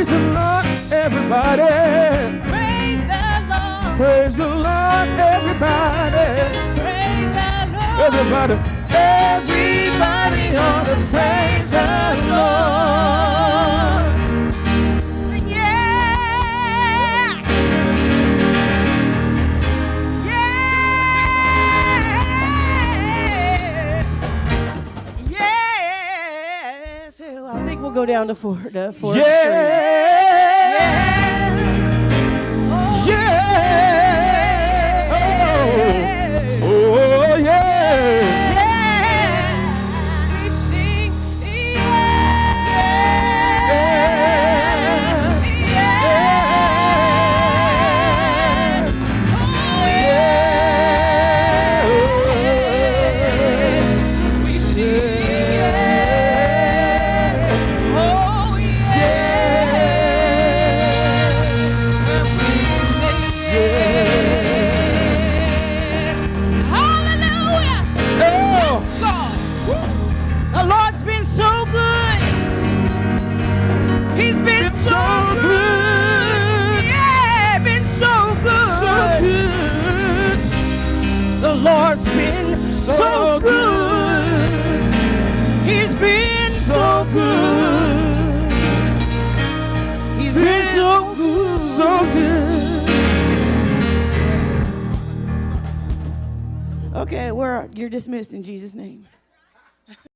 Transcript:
Praise the Lord, everybody. Praise the Lord. Praise the Lord, everybody. Praise the Lord. Everybody. Everybody ought to praise the Lord. Yeah. Yeah. Yeah. So I think we'll go down to four. Yes. Street. Yeah. Oh. Oh, yeah. We sing, we sing, oh yeah, and we say yeah. Hallelujah. Oh. God. The Lord's been so good. He's been so good. Yeah, been so good. So good. The Lord's been so good. He's been so good. He's been so good. So good. Okay, you're dismissed in Jesus' name.